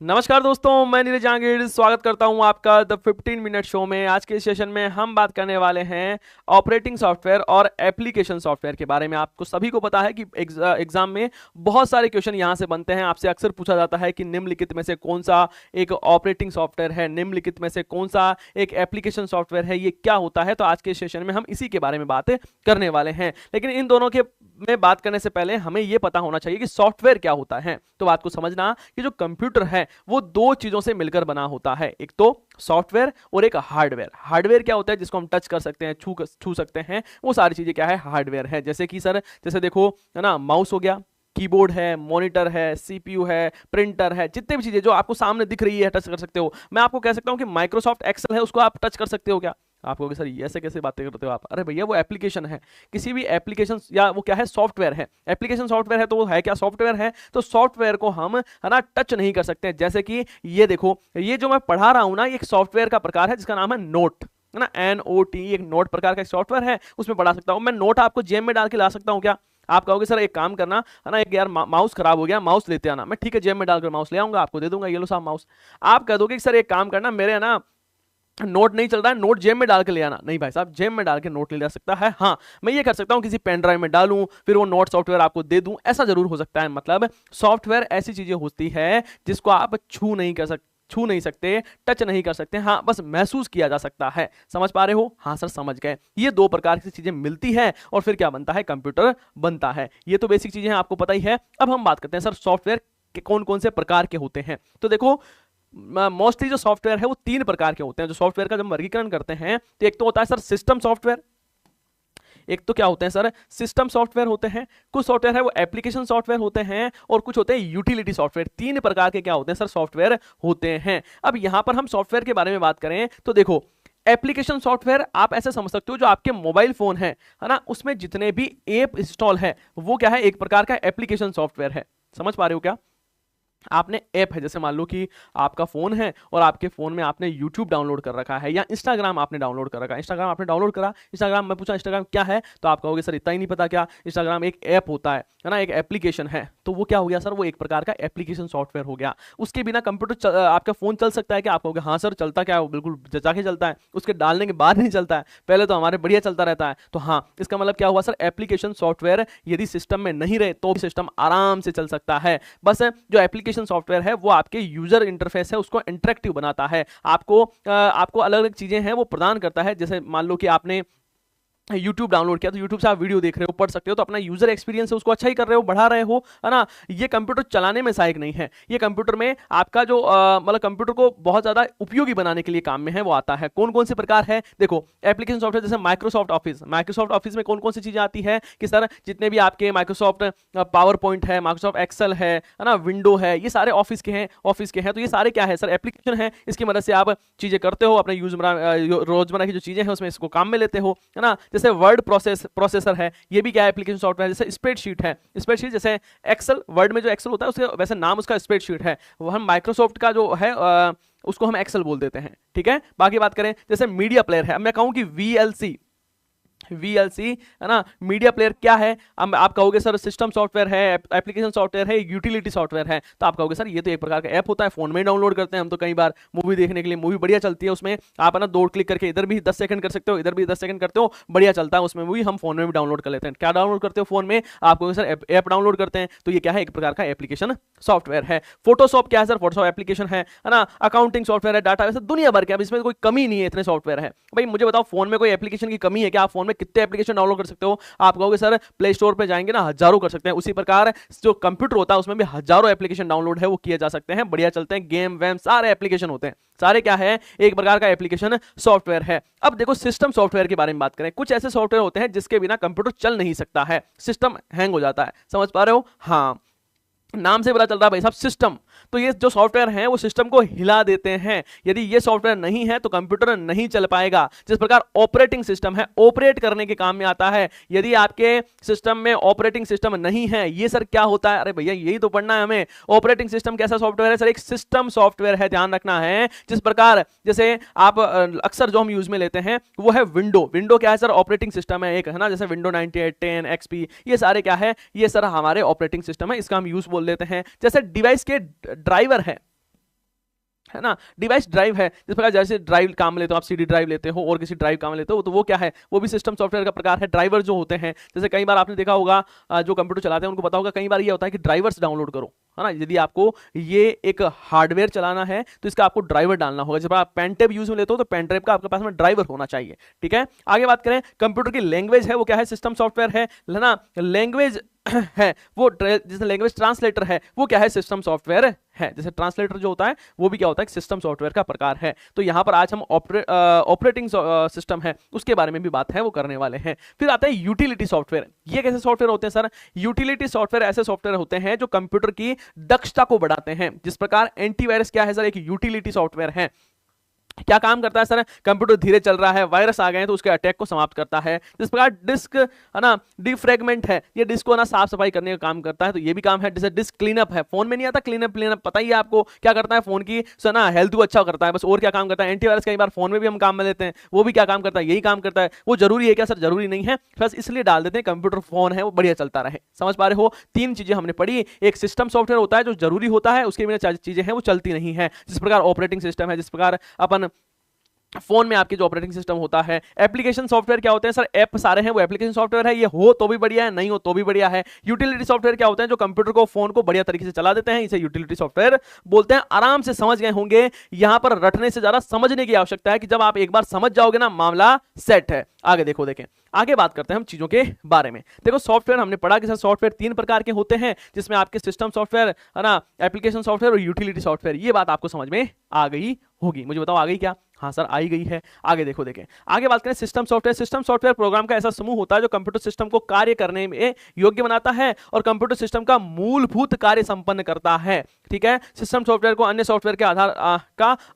नमस्कार दोस्तों, मैं नीरज जहांगीर स्वागत करता हूं आपका द 15 मिनट शो में। आज के सेशन में हम बात करने वाले हैं ऑपरेटिंग सॉफ्टवेयर और एप्लीकेशन सॉफ्टवेयर के बारे में। आपको सभी को पता है कि एग्जाम में बहुत सारे क्वेश्चन यहां से बनते हैं। आपसे अक्सर पूछा जाता है कि निम्नलिखित में से कौन सा एक ऑपरेटिंग सॉफ्टवेयर है, निम्नलिखित में से कौन सा एक एप्लीकेशन सॉफ्टवेयर है, ये क्या होता है। तो आज के सेशन में हम इसी के बारे में बात करने वाले हैं। लेकिन इन दोनों के में बात करने से पहले हमें यह पता होना चाहिए कि सॉफ्टवेयर क्या होता है। तो बात को समझना कि जो कंप्यूटर है वो दो चीजों से मिलकर बना होता है, एक तो सॉफ्टवेयर और एक हार्डवेयर। हार्डवेयर क्या होता है? जिसको हम टच कर सकते हैं, छू सकते हैं, वो सारी चीजें क्या है? हार्डवेयर है। जैसे कि सर, जैसे देखो है ना, माउस हो गया, कीबोर्ड है, मॉनिटर है, सीपीयू है, प्रिंटर है, जितने भी चीजें जो आपको सामने दिख रही है टच कर सकते हो। मैं आपको कह सकता हूं कि माइक्रोसॉफ्ट एक्सेल है, उसको आप टच कर सकते हो क्या? आप कहोगे सर ये ऐसे कैसे बातें करते हो आप? अरे भैया वो एप्लीकेशन है। किसी भी एप्लीकेशन या वो क्या है? सॉफ्टवेयर है। एप्लीकेशन सॉफ्टवेयर है तो वो है क्या? सॉफ्टवेयर है। तो सॉफ्टवेयर को हम है ना टच नहीं कर सकते। जैसे कि ये देखो, ये जो मैं पढ़ा रहा हूं ना, ये एक सॉफ्टवेयर का प्रकार है जिसका नाम है नोट, है ना, NOT। एक नोट प्रकार का सॉफ्टवेयर है, उसमें पढ़ा सकता हूं मैं। नोट आपको जेब में डाल के ला सकता हूं क्या? आप कहोगे सर एक काम करना, है ना, एक यार माउस खराब हो गया, माउस लेते आना। मैं ठीक है, जेब में डालकर माउस ले आऊंगा, आपको दे दूंगा, ये लो साहब माउस। आप कह दोगे कि सर एक काम करना, मेरे है ना नोट नहीं चल रहा है, नोट जेब में डाल के ले आना। नहीं भाई साहब, जेब में डाल के नोट ले जा सकता है। हाँ, मैं ये कर सकता हूं, किसी पेन ड्राइव में डालूं, फिर वो नोट सॉफ्टवेयर आपको दे दूं, ऐसा जरूर हो सकता है। मतलब सॉफ्टवेयर ऐसी चीजें होती है जिसको आप छू नहीं सकते, टच नहीं कर सकते, हाँ बस महसूस किया जा सकता है। समझ पा रहे हो? हाँ सर समझ गए। ये दो प्रकार की चीजें मिलती है और फिर क्या बनता है? कंप्यूटर बनता है। ये तो बेसिक चीजें हैं, आपको पता ही है। अब हम बात करते हैं सर सॉफ्टवेयर के कौन कौन से प्रकार के होते हैं। तो देखो, मोस्टली जो सॉफ्टवेयर है वो तीन प्रकार के होते हैं। जो सॉफ्टवेयर का जब वर्गीकरण करते हैं तो एक तो होता है सर सिस्टम सॉफ्टवेयर, एक तो क्या होते हैं सर? सिस्टम सॉफ्टवेयर होते हैं। कुछ सॉफ्टवेयर है वो एप्लीकेशन सॉफ्टवेयर होते हैं और कुछ होते हैं यूटिलिटी सॉफ्टवेयर। तीन प्रकार के क्या होते हैं सर? सॉफ्टवेयर होते हैं। अब यहां पर हम सॉफ्टवेयर के बारे में बात करें तो देखो, एप्लीकेशन सॉफ्टवेयर आप ऐसे समझ सकते हो, जो आपके मोबाइल फोन है ना, उसमें जितने भी ऐप इंस्टॉल है वो क्या है? एक प्रकार का एप्लीकेशन सॉफ्टवेयर है। समझ पा रहे हो क्या? आपने ऐप है, जैसे मान लो कि आपका फोन है और आपके फोन में आपने YouTube डाउनलोड कर रखा है या इंस्टाग्राम आपने डाउनलोड कर रखा है। इंस्टाग्राम आपने डाउनलोड करा, इंस्टाग्राम मैं पूछा इंस्टाग्राम क्या है तो आप कहोगे सर इतना ही नहीं पता क्या? इंस्टाग्राम एक ऐप होता है ना, एक एप्लीकेशन है। तो वो क्या हो गया सर? वो एक प्रकार का एप्लीकेशन सॉफ्टवेयर हो गया। उसके बिना कंप्यूटर आपका फोन चल सकता है क्या? आप कहोगे हाँ सर चलता क्या है, वो बिल्कुल जचा के चलता है, उसके डालने के बाद नहीं चलता है, पहले तो हमारे बढ़िया चलता रहता है। तो हाँ, इसका मतलब क्या हुआ सर? एप्लीकेशन सॉफ्टवेयर यदि सिस्टम में नहीं रहे तो भी सिस्टम आराम से चल सकता है। बस जो एप्लीकेशन सॉफ्टवेयर है वो आपके यूजर इंटरफेस है उसको इंटरेक्टिव बनाता है, आपको अलग अलग चीजें हैं वो प्रदान करता है। जैसे मान लो कि आपने YouTube डाउनलोड किया तो YouTube से आप वीडियो देख रहे हो, पढ़ सकते हो, तो अपना यूजर एक्सपीरियंस है उसको अच्छा ही कर रहे हो, बढ़ा रहे हो, है ना। ये कंप्यूटर चलाने में सहायक नहीं है, ये कंप्यूटर में आपका जो मतलब कंप्यूटर को बहुत ज्यादा उपयोगी बनाने के लिए काम में है वो आता है। कौन कौन से प्रकार है? देखो, एप्लीकेशन सॉफ्टवेयर जैसे माइक्रोसॉफ्ट ऑफिस में कौन कौन सी चीजें आती है कि सर जितने भी आपके माइक्रोसॉफ्ट पावर पॉइंट है, माइक्रोसॉफ्ट एक्सेल है ना, विंडो है, ये सारे ऑफिस के हैं। तो ये सारे क्या है सर? एप्लीकेशन है। इसकी मदद से आप चीजें करते हो, अपने रोजमर्रा की जो चीजें हैं उसमें इसको काम में लेते हो, है ना। जैसे वर्ड प्रोसेसर है, ये भी क्या है? Application software. जैसे स्प्रेडशीट है, स्प्रेडशीट जैसे एक्सेल, वर्ड में जो एक्सेल होता है उसके वैसे नाम उसका स्प्रेडशीट है, वो हम माइक्रोसॉफ्ट का जो है उसको हम एक्सेल बोल देते हैं, ठीक है। बाकी बात करें जैसे मीडिया प्लेयर है, अब मैं कहूं कि VLC है ना, मीडिया प्लेयर क्या है? अब आप कहोगे सर सिस्टम सॉफ्टवेयर है, एप्लीकेशन सॉफ्टवेयर है, यूटिलिटी सॉफ्टवेयर है। तो आप कहोगे सर ये तो एक प्रकार का ऐप होता है, फोन में ही डाउनलोड करते हैं हम तो कई बार मूवी देखने के लिए। मूवी बढ़िया चलती है उसमें, आप है ना दो क्लिक करके इधर भी 10 सेकंड कर सकते हो, इधर भी 10 सेकंड करते हो, बढ़िया चलता है उसमें मूवी। हम फोन में भी डाउनलोड कर लेते हैं। क्या डाउनलोड करते हो फोन में? आप कहोगे सर ऐप डाउनलोड करते हैं। तो ये क्या है? एक प्रकार का एप्लीकेशन सॉफ्टवेयर है। फोटोशॉप क्या है सर? फोटोशॉप एप्लीकेशन है ना। अकाउंटिंग सॉफ्टवेयर है, डाटा, वैसे दुनिया भर के, अब इसमें कोई कमी नहीं है, इतने सॉफ्टवेयर है। भाई मुझे बताओ, फोन में कोई एप्लीकेशन की कमी है क्या? आप फोन में कितने एप्लीकेशन डाउनलोड कर सकते हो? आप कहोगे सर प्ले स्टोर पे जाएंगे ना, हजारों कर सकते हैं। उसी प्रकार जो कंप्यूटर होता है उसमें भी हजारों एप्लीकेशन डाउनलोड है वो किए जा सकते हैं, बढ़िया चलते हैं, गेम वेम सारे एप्लीकेशन होते हैं, सारे क्या है? एक प्रकार का एप्लीकेशन सॉफ्टवेयर है। अब देखो सिस्टम सॉफ्टवेयर के बारे में बात करें। कुछ ऐसे सॉफ्टवेयर होते हैं जिसके बिना कंप्यूटर चल नहीं सकता है, सिस्टम हैंग हो जाता है। समझ पा रहे हो? हाँ, नाम से पता चल रहा है भाई साहब सिस्टम। तो ये जो सॉफ्टवेयर हैं वो सिस्टम को हिला देते हैं। यदि ये सॉफ्टवेयर नहीं है तो कंप्यूटर नहीं चल पाएगा। जिस प्रकार ऑपरेटिंग सिस्टम है, ऑपरेट करने के काम में आता है। यदि आपके सिस्टम में ऑपरेटिंग सिस्टम नहीं है, ये सर क्या होता है? अरे भैया यही तो पढ़ना है हमें। ऑपरेटिंग सिस्टम कैसा सॉफ्टवेयर है सर? एक सिस्टम सॉफ्टवेयर है, ध्यान रखना है। जिस प्रकार जैसे आप अक्सर जो हम यूज में लेते हैं वो है विंडो क्या है सर? ऑपरेटिंग सिस्टम है एक, है ना। जैसे विंडो 98, 10, XP, ये सारे क्या है? ये सर हमारे ऑपरेटिंग सिस्टम है, इसका हम यूज बोल लेते हैं। जैसे डिवाइस के ड्राइवर है, है ना। डिवाइस ड्राइव है, जिस प्रकार जैसे ड्राइव काम लेते हो आप, सीडी ड्राइव लेते हो और किसी ड्राइव काम लेते हो, तो वो क्या है, वो भी सिस्टम सॉफ्टवेयर का प्रकार है। ड्राइवर जो होते हैं, जैसे कई बार आपने देखा होगा जो कंप्यूटर चलाते हैं उनको पता होगा, कई बार ये होता है कि ड्राइवर्स डाउनलोड करो, है ना। यदि आपको ये एक हार्डवेयर चलाना है तो इसका आपको ड्राइवर डालना होगा। जब आप पेन ड्राइव यूज में लेते हो तो पेन ड्राइव का आपके पास में ड्राइवर होना चाहिए, ठीक है। आगे बात करें, कंप्यूटर की लैंग्वेज है वो क्या है, सिस्टम सॉफ्टवेयर है ना। लैंग्वेज है वो जैसे लैंग्वेज ट्रांसलेटर है वो क्या है, सिस्टम सॉफ्टवेयर है। जैसे ट्रांसलेटर जो होता है वो भी क्या होता है, सिस्टम सॉफ्टवेयर का प्रकार है। तो यहां पर आज हम ऑपरेटिंग सिस्टम है उसके बारे में भी बात है वो करने वाले हैं। फिर आता है यूटिलिटी सॉफ्टवेयर। ये कैसे सॉफ्टवेयर होते हैं सर, यूटिलिटी सॉफ्टवेयर ऐसे सॉफ्टवेयर होते हैं जो कंप्यूटर की दक्षता को बढ़ाते हैं। जिस प्रकार एंटीवायरस क्या है सर, एक यूटिलिटी सॉफ्टवेयर है। क्या काम करता है सर, कंप्यूटर धीरे चल रहा है, वायरस आ गए हैं तो उसके अटैक को समाप्त करता है। जिस प्रकार डिस्क है ना, डिफ्रेगमेंट है, ये डिस्क को ना साफ सफाई करने का काम करता है, तो ये भी काम है। जैसे डिस्क क्लीनअप है, फोन में नहीं आता क्लीनअप, पता ही है आपको क्या करता है, फोन की ना हेल्थ को अच्छा करता है बस, और क्या काम करता है। एंटीवायरस कई बार फोन में भी हम काम में लेते हैं, वो भी क्या काम करता है, यही काम करता है। वो जरूरी है क्या सर, जरूरी नहीं है, बस इसलिए डाल देते हैं कंप्यूटर फोन है वो बढ़िया चलता रहे। समझ पा रहे हो, तीन चीजें हमने पढ़ी। एक सिस्टम सॉफ्टवेयर होता है जो जरूरी होता है, उसके बिना चीजें हैं वो चलती नहीं है। जिस प्रकार ऑपरेटिंग सिस्टम है, जिस प्रकार अपन फोन में आपके जो ऑपरेटिंग सिस्टम होता है। एप्लीकेशन सॉफ्टवेयर क्या होते हैं सर, ऐप सारे हैं वो एप्लीकेशन सॉफ्टवेयर है, ये हो तो भी बढ़िया है, नहीं हो तो भी बढ़िया है। यूटिलिटी सॉफ्टवेयर क्या होते हैं, जो कंप्यूटर को फोन को बढ़िया तरीके से चला देते हैं, इसे यूटिलिटी सॉफ्टवेयर बोलते हैं। आराम से समझ गए होंगे, यहां पर रटने से ज्यादा समझने की आवश्यकता है कि जब आप एक बार समझ जाओगे ना, मामला सेट है। आगे देखो, देखें आगे बात करते हैं हम चीजों के बारे में। देखो सॉफ्टवेयर हमने पढ़ा कि सर सॉफ्टवेयर तीन प्रकार के होते हैं, जिसमें आपके सिस्टम सॉफ्टवेयर है ना, एप्लीकेशन सॉफ्टवेयर और यूटिलिटी सॉफ्टवेयर। ये बात आपको समझ में आ गई होगी, मुझे बताओ आ गई क्या। हाँ सर आई गई है। आगे देखो, देखें आगे बात करें system software. System software program का ऐसा समूह होता है जो कंप्यूटर सिस्टम को कार्य करने में योग्य बनाता है और कंप्यूटर सिस्टम का मूलभूत कार्य संपन्न करता है, ठीक है। सिस्टम सॉफ्टवेयर को अन्य सॉफ्टवेयर के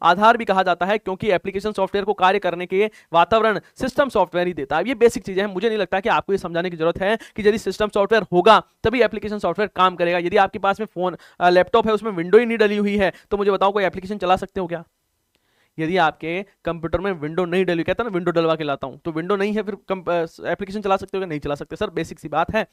आधार भी कहा जाता है, क्योंकि एप्लीकेशन सॉफ्टवेयर को कार्य करने के वातावरण सिस्टम सॉफ्टवेयर ही देता है। ये बेसिक चीजें हैं, मुझे नहीं लगता कि आपको ये समझाने की जरूरत है कि यदि सिस्टम सॉफ्टवेयर होगा तभी एप्लीकेशन सॉफ्टवेयर काम करेगा। यदि आपके पास में फोन लैपटॉप है उसमें विंडो ही नहीं डली हुई है तो मुझे बताओ कोई एप्लीकेशन चला सकते हो क्या। यदि आपके कंप्यूटर में विंडो नहीं डली, कहता ना विंडो डलवा के लाता हूं, तो विंडो नहीं है फिर एप्लीकेशन चला सकते हो क्या, नहीं चला सकते सर, बेसिक सी बात है,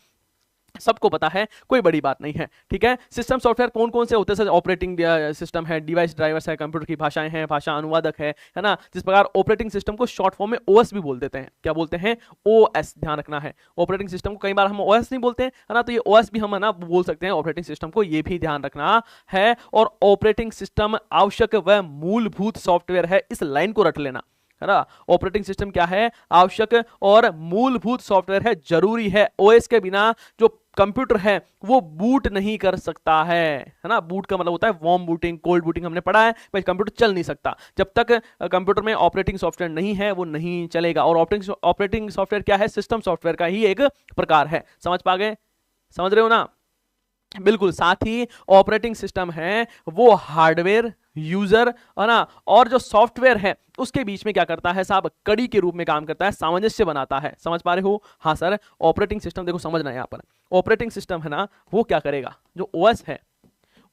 सबको पता है, कोई बड़ी बात नहीं है, ठीक है। सिस्टम सॉफ्टवेयर कौन कौन से होते हैं सर, ऑपरेटिंग सिस्टम है, डिवाइस ड्राइवर्स है, कंप्यूटर की भाषाएं हैं, भाषा अनुवादक है ना। जिस प्रकार ऑपरेटिंग सिस्टम को शॉर्ट फॉर्म में ओएस भी बोल देते हैं, क्या बोलते हैं, ओएस, ध्यान रखना है। ऑपरेटिंग सिस्टम को कई बार हम ओएस नहीं बोलते हैं, है ना, तो ये ओएस भी हम है ना बोल सकते हैं ऑपरेटिंग सिस्टम को, ये भी ध्यान रखना है। और ऑपरेटिंग सिस्टम आवश्यक व मूलभूत सॉफ्टवेयर है, इस लाइन को रट लेना, है ना। ऑपरेटिंग सिस्टम क्या है, आवश्यक और मूलभूत सॉफ्टवेयर है, जरूरी है। ओएस के बिना जो कंप्यूटर है वो बूट नहीं कर सकता है ना। बूट का मतलब होता है वार्म बूटिंग, कोल्ड बूटिंग हमने पढ़ा है, भाई कंप्यूटर चल नहीं सकता जब तक कंप्यूटर में ऑपरेटिंग सॉफ्टवेयर नहीं है, वो नहीं चलेगा। और ऑपरेटिंग सॉफ्टवेयर क्या है, सिस्टम सॉफ्टवेयर का ही एक प्रकार है। समझ पा गए, समझ रहे हो ना, बिल्कुल। साथ ही ऑपरेटिंग सिस्टम है वो हार्डवेयर, यूजर, है ना, और जो सॉफ्टवेयर है उसके बीच में क्या करता है साहब, कड़ी के रूप में काम करता है, सामंजस्य बनाता है। समझ पा रहे हो, हाँ सर। ऑपरेटिंग सिस्टम देखो समझना है, यहां पर ऑपरेटिंग सिस्टम है ना वो क्या करेगा, जो ओएस है,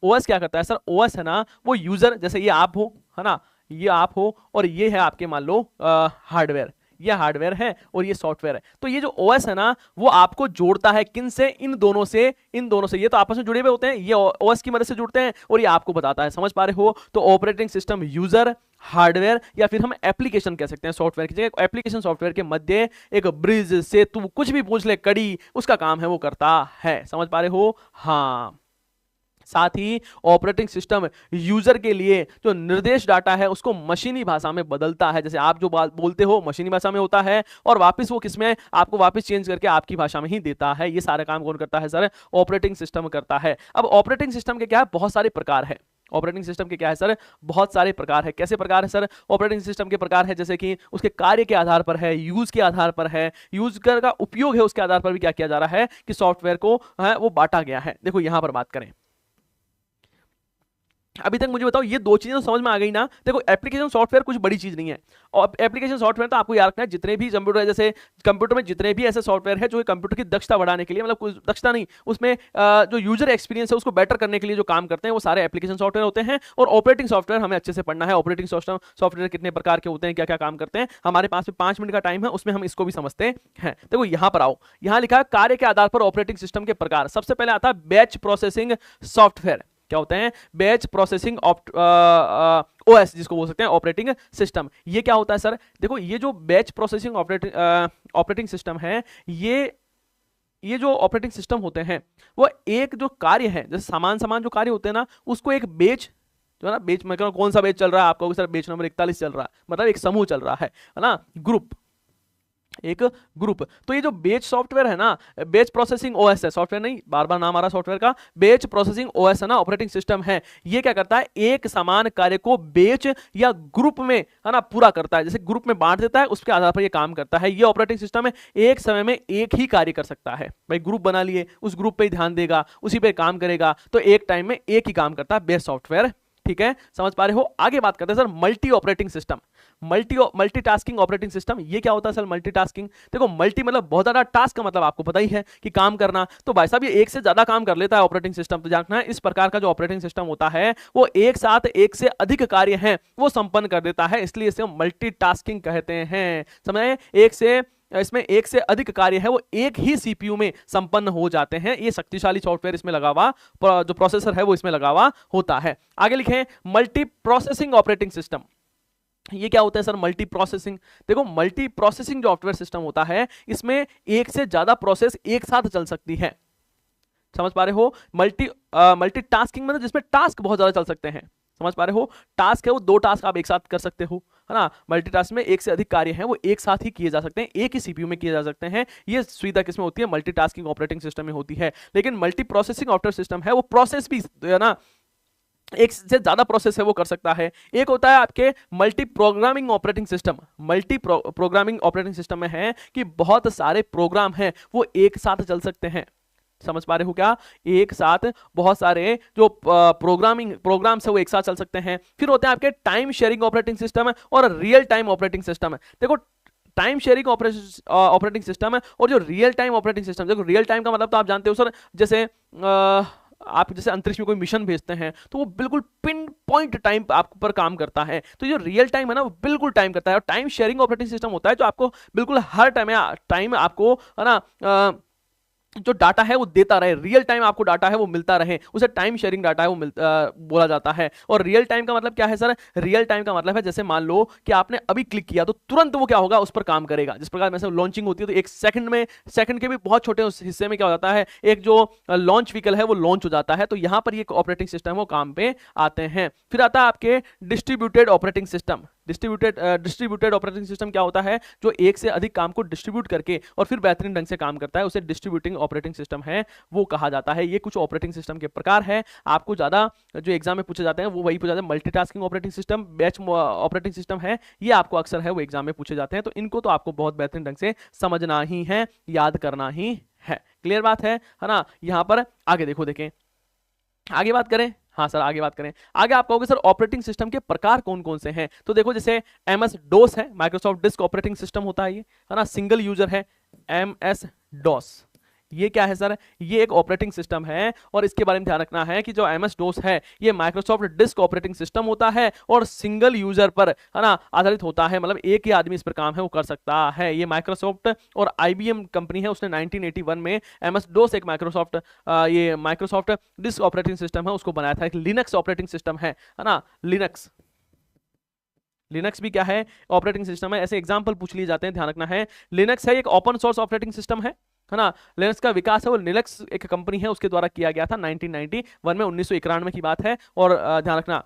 ओएस क्या करता है सर, ओएस है ना वो यूजर, जैसे ये आप हो, है ना, ये आप हो और ये है आपके मान लो हार्डवेयर, ये हार्डवेयर है और ये सॉफ्टवेयर है। तो ये जो ओएस है ना वो आपको जोड़ता है किन से, इन दोनों से, इन दोनों से। ये तो आपस में जुड़े हुए होते हैं, ये ओएस की मदद से जुड़ते हैं और ये आपको बताता है। समझ पा रहे हो, तो ऑपरेटिंग सिस्टम यूजर, हार्डवेयर या फिर हम एप्लीकेशन कह सकते हैं, सॉफ्टवेयर की जगह एप्लीकेशन सॉफ्टवेयर के मध्य एक ब्रिज से तू कुछ भी पूछ ले, कड़ी, उसका काम है वो करता है। समझ पा रहे हो, हाँ। साथ ही ऑपरेटिंग सिस्टम यूजर के लिए जो निर्देश डाटा है उसको मशीनी भाषा में बदलता है, जैसे आप जो बात बोलते हो मशीनी भाषा में होता है और वापस वो किसमें आपको वापस चेंज करके आपकी भाषा में ही देता है। ये सारा काम कौन करता है सर, ऑपरेटिंग सिस्टम करता है। अब ऑपरेटिंग सिस्टम के क्या है, बहुत सारे प्रकार है। ऑपरेटिंग सिस्टम के क्या है सर, बहुत सारे प्रकार है। कैसे प्रकार है सर, ऑपरेटिंग सिस्टम के प्रकार है जैसे कि उसके कार्य के आधार पर है, यूज के आधार पर है, यूजर का उपयोग है उसके आधार पर भी क्या किया जा रहा है कि सॉफ्टवेयर को है वो बांटा गया है। देखो यहां पर बात करें, अभी तक मुझे बताओ ये दो चीजें तो समझ में आ गई ना। देखो एप्लीकेशन सॉफ्टवेयर कुछ बड़ी चीज नहीं है, और एप्लीकेशन सॉफ्टवेयर तो आपको याद रखना है, जितने भी कंप्यूटर, जैसे कंप्यूटर में जितने भी ऐसे सॉफ्टवेयर है जो कंप्यूटर की दक्षता बढ़ाने के लिए, मतलब कुछ दक्षता नहीं, उसमें जो यूजर एक्सपीरियंस है उसको बेटर करने के लिए जो काम करते हैं वो सारे एप्लीकेशन सॉफ्टवेयर होते हैं। और ऑपरेटिंग सॉफ्टवेयर हमें अच्छे से पढ़ना है, ऑपरेटिंग सॉफ्टवेयर कितने प्रकार के होते हैं, क्या क्या काम करते हैं। हमारे पास में 5 मिनट का टाइम है, उसमें हम इसको भी समझते हैं। देखो यहां पर आओ, यहां लिखा है कार्य के आधार पर ऑपरेटिंग सिस्टम के प्रकार। सबसे पहले आता है बैच प्रोसेसिंग सॉफ्टवेयर। क्या होते हैं? बैच प्रोसेसिंग ओएस जिसको बोल सकते हैं, ऑपरेटिंग सिस्टम। ये क्या होता है सर? देखो ये जो बैच प्रोसेसिंग ऑपरेटिंग सिस्टम है, ये जो ऑपरेटिंग सिस्टम होते हैं वो एक जो कार्य है, जैसे समान समान जो कार्य होते हैं ना, उसको एक बेच, जो है ना बेच, मैं कह रहा हूं कौन सा बेच चल रहा है आपका, सर बेच नंबर 41 चल रहा है, मतलब एक समूह चल रहा है ना, ग्रुप, एक ग्रुप। तो ये जो बेच सॉफ्टवेयर है ना, बेच प्रोसेसिंग ओएस है, सॉफ्टवेयर नहीं, बार बार नाम आ रहा सॉफ्टवेयर का, बेच प्रोसेसिंग ओएस है ना, ऑपरेटिंग सिस्टम है। ये क्या करता है? एक समान कार्य को बेच या ग्रुप में, है ना, पूरा करता है, जैसे ग्रुप में बांट देता है, उसके आधार पर ये काम करता है। ये ऑपरेटिंग सिस्टम है, एक समय में एक ही कार्य कर सकता है। भाई ग्रुप बना लिए, उस ग्रुप पे ही ध्यान देगा, उसी पे काम करेगा, तो एक टाइम में एक ही काम करता है बेच सॉफ्टवेयर। ठीक है, समझ पा रहे हो? आगे बात करते हैं sir multi operating system, multitasking operating system. ये क्या होता है सर मल्टीटास्किंग? देखो मल्टी मतलब बहुत ज्यादा, टास्क का मतलब आपको पता ही है कि काम करना, तो भाई साहब ये एक से ज्यादा काम कर लेता है ऑपरेटिंग सिस्टम। तो जानना है इस प्रकार का जो ऑपरेटिंग सिस्टम होता है वो एक साथ एक से अधिक कार्य हैं वो संपन्न कर देता है, इसलिए इसे मल्टीटास्किंग कहते हैं। समझे? इसमें एक से अधिक कार्य है वो एक ही सीपीयू में संपन्न हो जाते हैं। ये शक्तिशाली सॉफ्टवेयर इसमें लगा हुआ, जो प्रोसेसर है वो इसमें लगा हुआ होता है। आगे लिखें मल्टी प्रोसेसिंग ऑपरेटिंग सिस्टम। ये क्या होता है सर मल्टी प्रोसेसिंग? देखो मल्टी प्रोसेसिंग जो सॉफ्टवेयर सिस्टम होता है, इसमें एक से ज्यादा प्रोसेस एक साथ चल सकती है। समझ पा रहे हो? मल्टीटास्किंग मतलब जिसमें टास्क बहुत ज्यादा चल सकते हैं। समझ पा रहे हो? टास्क है वो दो टास्क आप एक साथ कर सकते हो, है ना। मल्टीटास्क में एक से अधिक कार्य हैं वो एक साथ ही किए जा सकते हैं, एक ही सीपीयू में किए जा सकते हैं। ये सुविधा किसमें होती है? मल्टीटास्किंग ऑपरेटिंग सिस्टम में होती है। लेकिन मल्टी प्रोसेसिंग ऑपरेटिंग सिस्टम है वो प्रोसेस भी, है ना, एक से ज्यादा प्रोसेस है वो कर सकता है। एक होता है आपके multi programming operating system. Multi programming operating system में है कि बहुत सारे प्रोग्राम हैं वो एक साथ चल सकते हैं। समझ पा रहे हो क्या? एक साथ बहुत सारे जो प्रोग्राम्स है वो एक साथ चल सकते हैं। फिर होते हैं आपके टाइम शेयरिंग ऑपरेटिंग सिस्टम और रियल टाइम ऑपरेटिंग सिस्टम। देखो टाइम शेयरिंग ऑपरेटिंग सिस्टम है और जो रियल टाइम ऑपरेटिंग सिस्टम, देखो रियल टाइम का मतलब तो आप जानते हो सर, जैसे आप जैसे अंतरिक्ष में कोई मिशन भेजते हैं तो वो बिल्कुल पिन पॉइंट टाइम आप पर काम करता है। तो जो रियल टाइम है ना वो बिल्कुल टाइम करता है। और टाइम शेयरिंग ऑपरेटिंग सिस्टम होता है जो आपको बिल्कुल हर टाइम आपको, है ना, जो डाटा है वो देता रहे, रियल टाइम आपको डाटा है वो मिलता रहे, उसे टाइम शेयरिंग डाटा है वो बोला जाता है। और रियल टाइम का मतलब क्या है सर? रियल टाइम का मतलब है जैसे मान लो कि आपने अभी क्लिक किया तो तुरंत वो क्या होगा, उस पर काम करेगा। जिस प्रकार में लॉन्चिंग होती है तो एक सेकंड के भी बहुत छोटे उस हिस्से में क्या हो जाता है, एक जो लॉन्च व्हीकल है वो लॉन्च हो जाता है। तो यहां पर ये ऑपरेटिंग सिस्टम वो काम पे आते हैं। फिर आता है आपके distributed operating system. Distributed operating system क्या होता है? जो एक से अधिक काम को डिस्ट्रीब्यूट करके और फिर बेहतरीन ढंग से काम करता है, उसे डिस्ट्रीब्यूटिंग ऑपरेटिंग सिस्टम है वो कहा जाता है। ये कुछ ऑपरेटिंग सिस्टम के प्रकार है, आपको ज्यादा जो एग्जाम में पूछे जाते हैं वो वही पूछे जाते हैं। Multitasking operating system, batch operating system है, ये आपको अक्सर है वो एग्जाम में पूछे जाते हैं। तो इनको तो आपको बहुत बेहतरीन ढंग से समझना ही है, याद करना ही है। क्लियर बात है ना? यहां पर आगे देखो, देखें आगे बात करें। हाँ सर आगे बात करें। आगे आप कहोगे सर ऑपरेटिंग सिस्टम के प्रकार कौन कौन से हैं? तो देखो जैसे MS DOS है, माइक्रोसॉफ्ट डिस्क ऑपरेटिंग सिस्टम होता है ये, है ना, सिंगल यूजर है MS DOS। ये क्या है सर? ये एक ऑपरेटिंग सिस्टम है और इसके बारे में ध्यान रखना है कि जो MS DOS है ये माइक्रोसॉफ्ट डिस्क ऑपरेटिंग सिस्टम होता है और सिंगल यूजर पर, है ना, आधारित होता है। मतलब एक ही आदमी इस पर काम है वो कर सकता है। ये माइक्रोसॉफ्ट और IBM कंपनी है, उसने 1981 में MS DOS एक ये माइक्रोसॉफ्ट डिस्क ऑपरेटिंग सिस्टम है उसको बनाया था। एक लिनक्स ऑपरेटिंग सिस्टम है ना, लिनक्स भी क्या है? ऑपरेटिंग सिस्टम है। ऐसे एग्जांपल पूछ लिए जाते हैं, ध्यान रखना है। लिनक्स है एक ओपन सोर्स ऑपरेटिंग सिस्टम है ना। लिनक्स का विकास है वो लिनक्स एक कंपनी है उसके द्वारा किया गया था 1991 में, 1991 की बात है। और ध्यान रखना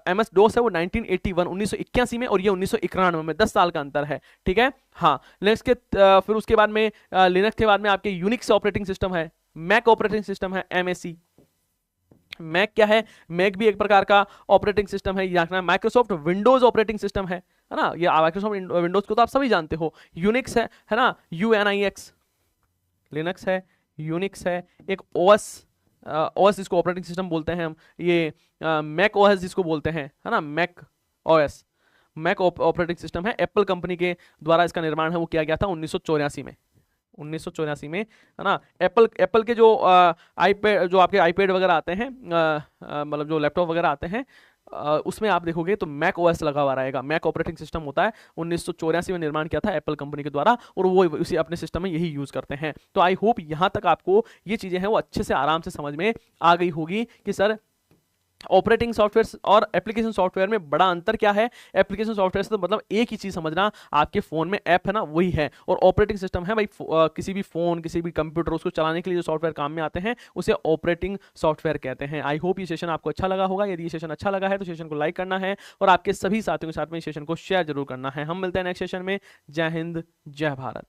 MS DOS है वो 1981 1981 में और ये 1991 में, 10 साल का अंतर है। ठीक है, हाँ। लिनक्स के फिर उसके बाद में लिनक्स के बाद में आपके यूनिक्स ऑपरेटिंग सिस्टम है, मैक ऑपरेटिंग सिस्टम है MAC। मैक क्या है? मैक भी एक प्रकार का ऑपरेटिंग सिस्टम है। याद रखना माइक्रोसॉफ्ट विंडोज ऑपरेटिंग सिस्टम है ना। ये माइक्रोसॉफ्ट विंडोज को तो आप सभी जानते हो। यूनिक्स है ना, UNIX। लिनक्स है, यूनिक्स है, एक OS जिसको ऑपरेटिंग सिस्टम बोलते हैं हम, ये मैक OS जिसको बोलते हैं, है ना, Mac OS। Mac operating system है, एप्पल कंपनी के द्वारा इसका निर्माण है वो किया गया था 1984 में, 1984 में, है ना। एप्पल के जो आईपैड, जो आपके आईपैड वगैरह आते हैं, मतलब जो लैपटॉप वगैरह आते हैं, उसमें आप देखोगे तो मैक ओएस लगा हुआ रहेगा। मैक ऑपरेटिंग सिस्टम होता है, 1984 में निर्माण किया था एप्पल कंपनी के द्वारा, और वो उसी अपने सिस्टम में यही यूज करते हैं। तो आई होप यहाँ तक आपको ये चीजें हैं वो अच्छे से आराम से समझ में आ गई होगी कि सर ऑपरेटिंग सॉफ्टवेयर और एप्लीकेशन सॉफ्टवेयर में बड़ा अंतर क्या है। एप्लीकेशन सॉफ्टवेयर से तो मतलब एक ही चीज समझना, आपके फोन में ऐप है ना वही है, और ऑपरेटिंग सिस्टम है भाई किसी भी फोन किसी भी कंप्यूटर उसको चलाने के लिए जो सॉफ्टवेयर काम में आते हैं उसे ऑपरेटिंग सॉफ्टवेयर कहते हैं। आई होप ये सेशन आपको अच्छा लगा होगा। यदि ये सेशन अच्छा लगा है तो सेशन को लाइक करना है और आपके सभी साथियों के साथ में सेशन को शेयर जरूर करना है। हम मिलते हैं नेक्स्ट सेशन में। जय हिंद, जय भारत।